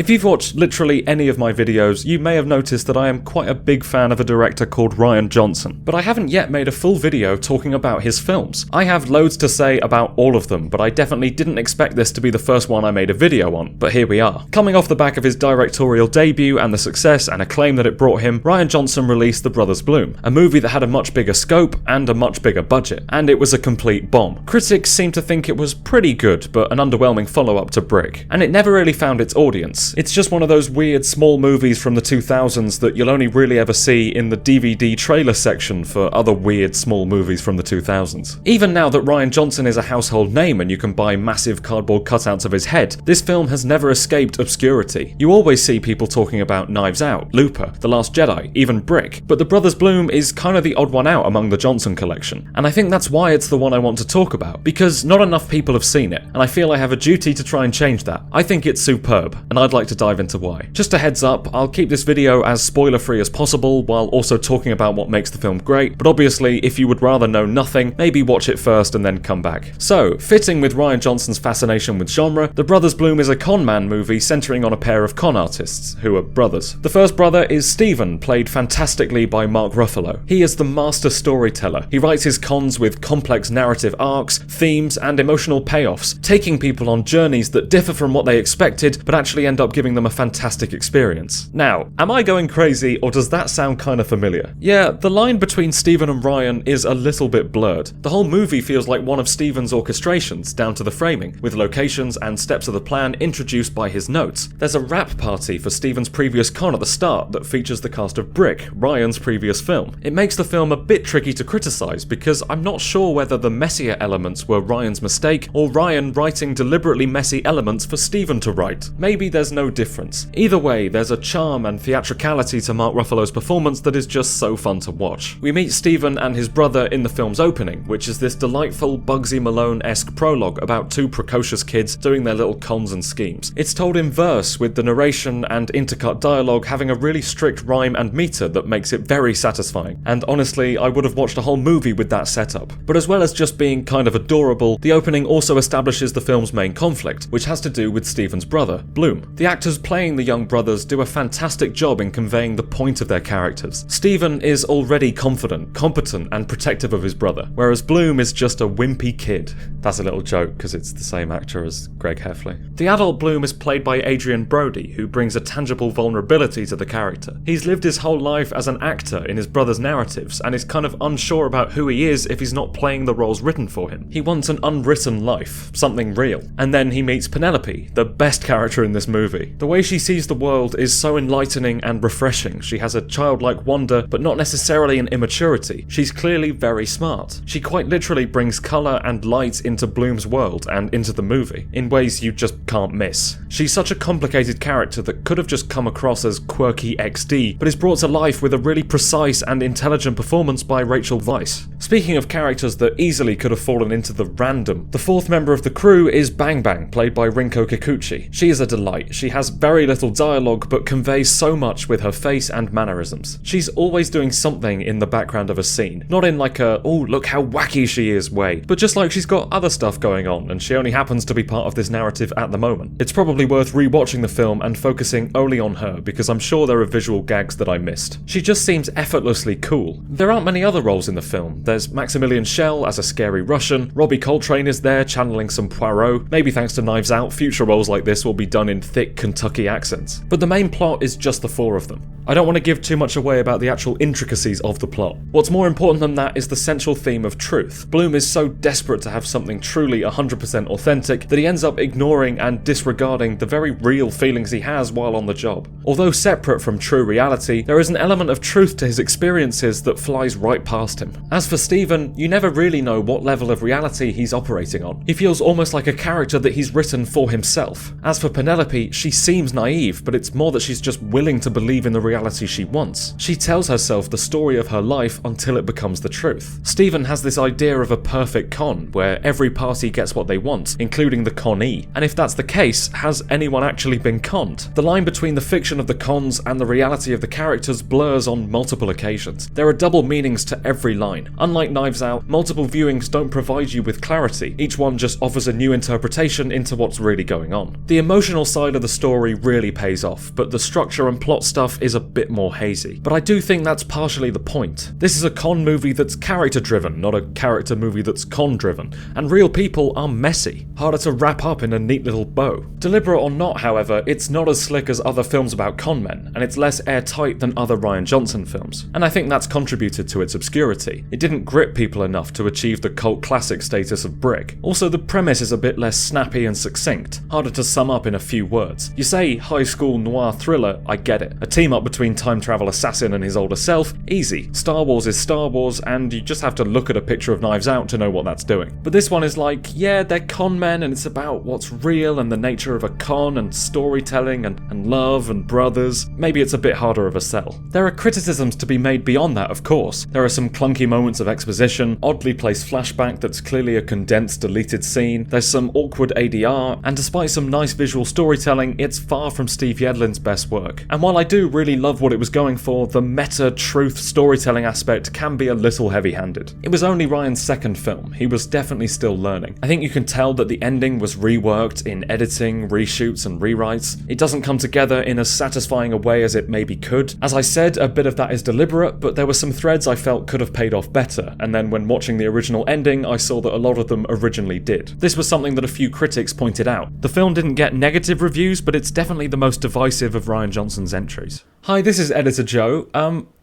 If you've watched literally any of my videos, you may have noticed that I am quite a big fan of a director called Rian Johnson, but I haven't yet made a full video talking about his films. I have loads to say about all of them, but I definitely didn't expect this to be the first one I made a video on, but here we are. Coming off the back of his directorial debut and the success and acclaim that it brought him, Rian Johnson released The Brothers Bloom, a movie that had a much bigger scope and a much bigger budget, and it was a complete bomb. Critics seem to think it was pretty good, but an underwhelming follow-up to Brick, and it never really found its audience. It's just one of those weird small movies from the 2000s that you'll only really ever see in the DVD trailer section for other weird small movies from the 2000s. Even now that Rian Johnson is a household name and you can buy massive cardboard cutouts of his head, this film has never escaped obscurity. You always see people talking about Knives Out, Looper, The Last Jedi, even Brick, but The Brothers Bloom is kind of the odd one out among the Johnson collection, and I think that's why it's the one I want to talk about, because not enough people have seen it, and I feel I have a duty to try and change that. I think it's superb, and I'd like to dive into why. Just a heads up, I'll keep this video as spoiler-free as possible while also talking about what makes the film great, but obviously if you would rather know nothing, maybe watch it first and then come back. So, fitting with Rian Johnson's fascination with genre, The Brothers Bloom is a con man movie centering on a pair of con artists, who are brothers. The first brother is Stephen, played fantastically by Mark Ruffalo. He is the master storyteller. He writes his cons with complex narrative arcs, themes, and emotional payoffs, taking people on journeys that differ from what they expected, but actually end up giving them a fantastic experience. Now, am I going crazy, or does that sound kind of familiar? Yeah, the line between Stephen and Rian is a little bit blurred. The whole movie feels like one of Stephen's orchestrations, down to the framing, with locations and steps of the plan introduced by his notes. There's a rap party for Stephen's previous con at the start that features the cast of Brick, Ryan's previous film. It makes the film a bit tricky to criticise because I'm not sure whether the messier elements were Ryan's mistake or Rian writing deliberately messy elements for Stephen to write. Maybe there's no difference. Either way, there's a charm and theatricality to Mark Ruffalo's performance that is just so fun to watch. We meet Stephen and his brother in the film's opening, which is this delightful Bugsy Malone-esque prologue about two precocious kids doing their little cons and schemes. It's told in verse, with the narration and intercut dialogue having a really strict rhyme and meter that makes it very satisfying, and honestly, I would have watched a whole movie with that setup. But as well as just being kind of adorable, the opening also establishes the film's main conflict, which has to do with Stephen's brother, Bloom. The actors playing the young brothers do a fantastic job in conveying the point of their characters. Stephen is already confident, competent, and protective of his brother, whereas Bloom is just a wimpy kid. That's a little joke because it's the same actor as Greg Heffley. The adult Bloom is played by Adrien Brody, who brings a tangible vulnerability to the character. He's lived his whole life as an actor in his brother's narratives and is kind of unsure about who he is if he's not playing the roles written for him. He wants an unwritten life, something real. And then he meets Penelope, the best character in this movie. The way she sees the world is so enlightening and refreshing. She has a childlike wonder, but not necessarily an immaturity. She's clearly very smart. She quite literally brings colour and light into Bloom's world and into the movie, in ways you just can't miss. She's such a complicated character that could have just come across as quirky XD, but is brought to life with a really precise and intelligent performance by Rachel Weisz. Speaking of characters that easily could have fallen into the random, the fourth member of the crew is Bang Bang, played by Rinko Kikuchi. She is a delight. She has very little dialogue, but conveys so much with her face and mannerisms. She's always doing something in the background of a scene, not in like a, oh look how wacky she is way, but just like she's got other stuff going on and she only happens to be part of this narrative at the moment. It's probably worth rewatching the film and focusing only on her because I'm sure there are visual gags that I missed. She just seems effortlessly cool. There aren't many other roles in the film. There's Maximilian Schell as a scary Russian, Robbie Coltrane is there channeling some Poirot. Maybe thanks to Knives Out, future roles like this will be done in thick Kentucky accents. But the main plot is just the four of them. I don't want to give too much away about the actual intricacies of the plot. What's more important than that is the central theme of truth. Bloom is so desperate to have something truly 100% authentic that he ends up ignoring and disregarding the very real feelings he has while on the job. Although separate from true reality, there is an element of truth to his experiences that flies right past him. As for Stephen, you never really know what level of reality he's operating on. He feels almost like a character that he's written for himself. As for Penelope, she seems naive, but it's more that she's just willing to believe in the reality she wants. She tells herself the story of her life until it becomes the truth. Steven has this idea of a perfect con, where every party gets what they want, including the conee. And if that's the case, has anyone actually been conned? The line between the fiction of the cons and the reality of the characters blurs on multiple occasions. There are double meanings to every line. Unlike Knives Out, multiple viewings don't provide you with clarity. Each one just offers a new interpretation into what's really going on. The emotional side of the story really pays off, but the structure and plot stuff is a bit more hazy. But I do think that's partially the point. This is a con movie that's character-driven, not a character movie that's con-driven, and real people are messy, harder to wrap up in a neat little bow. Deliberate or not, however, it's not as slick as other films about con men, and it's less airtight than other Rian Johnson films, and I think that's contributed to its obscurity. It didn't grip people enough to achieve the cult classic status of Brick. Also, the premise is a bit less snappy and succinct, harder to sum up in a few words. You say high school noir thriller, I get it. A team up between time travel assassin and his older self, easy. Star Wars is Star Wars, and you just have to look at a picture of Knives Out to know what that's doing. But this one is like, yeah, they're con men, and it's about what's real and the nature of a con and storytelling and love and brothers. Maybe it's a bit harder of a sell. There are criticisms to be made beyond that, of course. There are some clunky moments of exposition, oddly placed flashback that's clearly a condensed deleted scene, there's some awkward ADR, and despite some nice visual storytelling, it's far from Steve Yedlin's best work. And while I do really love what it was going for, the meta-truth storytelling aspect can be a little heavy-handed. It was only Ryan's second film. He was definitely still learning. I think you can tell that the ending was reworked in editing, reshoots, and rewrites. It doesn't come together in as satisfying a way as it maybe could. As I said, a bit of that is deliberate, but there were some threads I felt could have paid off better, and then when watching the original ending, I saw that a lot of them originally did. This was something that a few critics pointed out. The film didn't get negative reviews, but it's definitely the most divisive of Rian Johnson's entries. Hi, this is Editor Joe.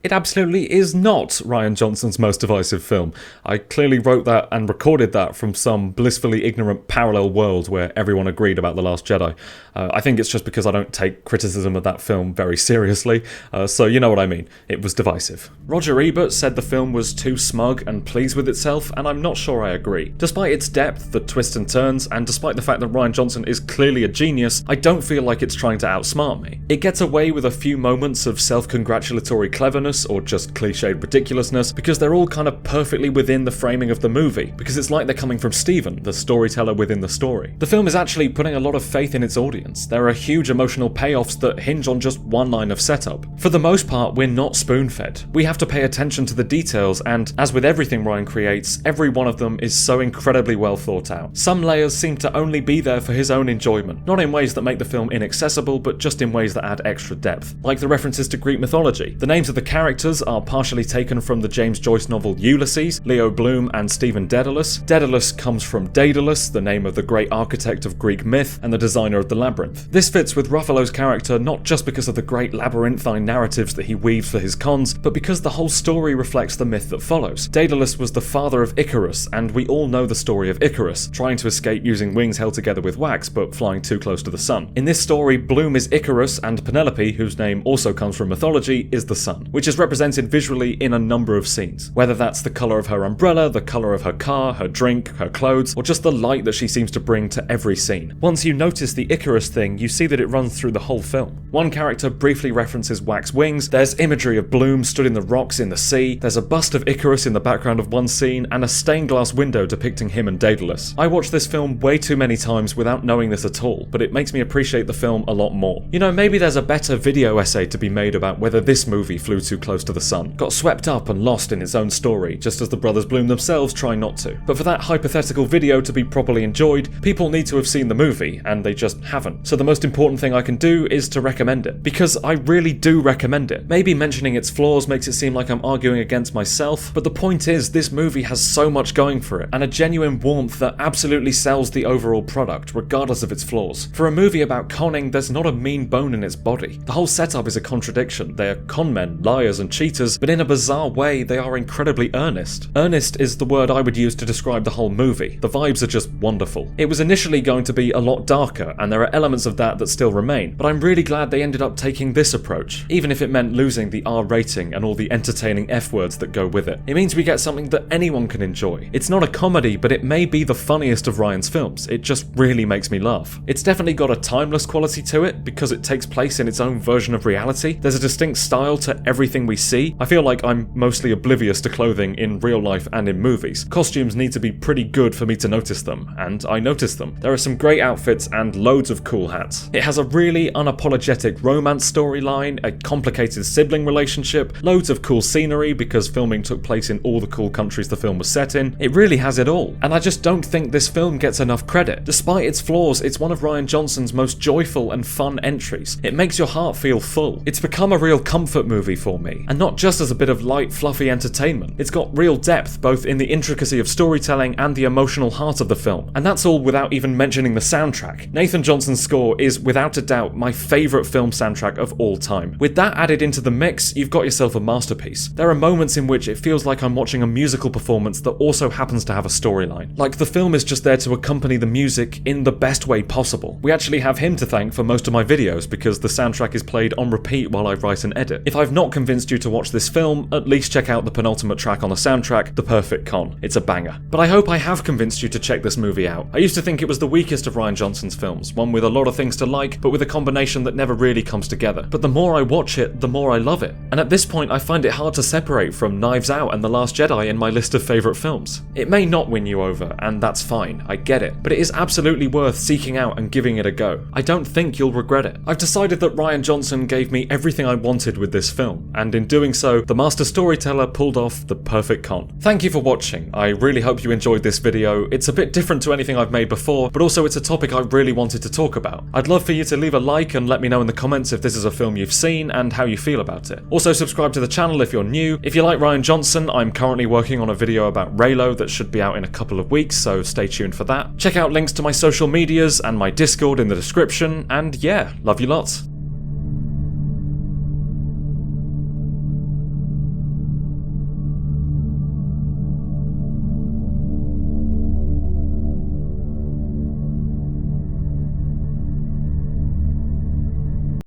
It absolutely is not Rian Johnson's most divisive film. I clearly wrote that and recorded that from some blissfully ignorant parallel world where everyone agreed about The Last Jedi. I think it's just because I don't take criticism of that film very seriously, so you know what I mean. It was divisive. Roger Ebert said the film was too smug and pleased with itself, and I'm not sure I agree. Despite its depth, the twists and turns, and despite the fact that Rian Johnson is clearly a genius, I don't feel like it's trying to outsmart me. It gets away with a few moments of self-congratulatory cleverness or just cliched ridiculousness because they're all kind of perfectly within the framing of the movie, because it's like they're coming from Steven, the storyteller within the story. The film is actually putting a lot of faith in its audience. There are huge emotional payoffs that hinge on just one line of setup. For the most part, we're not spoon-fed. We have to pay attention to the details, and as with everything Rian creates, every one of them is so incredibly well thought out. Some layers seem to only be there for his own enjoyment, not in ways that make the film inaccessible, but just in ways that add extra depth. Like the references to Greek mythology. The names of the characters are partially taken from the James Joyce novel Ulysses, Leo Bloom and Stephen Daedalus. Daedalus comes from Daedalus, the name of the great architect of Greek myth and the designer of the labyrinth. This fits with Ruffalo's character not just because of the great labyrinthine narratives that he weaves for his cons, but because the whole story reflects the myth that follows. Daedalus was the father of Icarus, and we all know the story of Icarus, trying to escape using wings held together with wax but flying too close to the sun. In this story, Bloom is Icarus and Penelope, whose name also comes from mythology, is the sun, which is represented visually in a number of scenes. Whether that's the colour of her umbrella, the colour of her car, her drink, her clothes, or just the light that she seems to bring to every scene. Once you notice the Icarus thing, you see that it runs through the whole film. One character briefly references wax wings, there's imagery of Bloom stood in the rocks in the sea, there's a bust of Icarus in the background of one scene, and a stained glass window depicting him and Daedalus. I watched this film way too many times without knowing this at all, but it makes me appreciate the film a lot more. You know, maybe there's a better video essay to be made about whether this movie flew too close to the sun, got swept up and lost in its own story, just as the brothers Bloom themselves try not to. But for that hypothetical video to be properly enjoyed, people need to have seen the movie, and they just haven't. So the most important thing I can do is to recommend it, because I really do recommend it. Maybe mentioning its flaws makes it seem like I'm arguing against myself, but the point is this movie has so much going for it, and a genuine warmth that absolutely sells the overall product, regardless of its flaws. For a movie about conning, there's not a mean bone in its body. The whole setup is a contradiction. They're con men, liars, liars and cheaters, but in a bizarre way, they are incredibly earnest. Earnest is the word I would use to describe the whole movie. The vibes are just wonderful. It was initially going to be a lot darker, and there are elements of that still remain, but I'm really glad they ended up taking this approach, even if it meant losing the R rating and all the entertaining F words that go with it. It means we get something that anyone can enjoy. It's not a comedy, but it may be the funniest of Rian's films. It just really makes me laugh. It's definitely got a timeless quality to it, because it takes place in its own version of reality. There's a distinct style to everything we see. I feel like I'm mostly oblivious to clothing in real life and in movies. Costumes need to be pretty good for me to notice them, and I notice them. There are some great outfits and loads of cool hats. It has a really unapologetic romance storyline, a complicated sibling relationship, loads of cool scenery because filming took place in all the cool countries the film was set in. It really has it all, and I just don't think this film gets enough credit. Despite its flaws, it's one of Rian Johnson's most joyful and fun entries. It makes your heart feel full. It's become a real comfort movie for me, and not just as a bit of light, fluffy entertainment. It's got real depth, both in the intricacy of storytelling and the emotional heart of the film, and that's all without even mentioning the soundtrack. Nathan Johnson's score is without a doubt my favourite film soundtrack of all time. With that added into the mix, you've got yourself a masterpiece. There are moments in which it feels like I'm watching a musical performance that also happens to have a storyline. Like the film is just there to accompany the music in the best way possible. We actually have him to thank for most of my videos because the soundtrack is played on repeat while I write and edit. If I've not convinced you to watch this film, at least check out the penultimate track on the soundtrack, The Perfect Con. It's a banger. But I hope I have convinced you to check this movie out. I used to think it was the weakest of Rian Johnson's films, one with a lot of things to like, but with a combination that never really comes together. But the more I watch it, the more I love it. And at this point, I find it hard to separate from Knives Out and The Last Jedi in my list of favourite films. It may not win you over, and that's fine, I get it, but it is absolutely worth seeking out and giving it a go. I don't think you'll regret it. I've decided that Rian Johnson gave me everything I wanted with this film, and in doing so, the master storyteller pulled off the perfect con. Thank you for watching. I really hope you enjoyed this video. It's a bit different to anything I've made before, but also it's a topic I really wanted to talk about. I'd love for you to leave a like and let me know in the comments if this is a film you've seen and how you feel about it. Also subscribe to the channel if you're new. If you like Rian Johnson, I'm currently working on a video about Raylo that should be out in a couple of weeks, so stay tuned for that. Check out links to my social medias and my Discord in the description, and yeah, love you lots.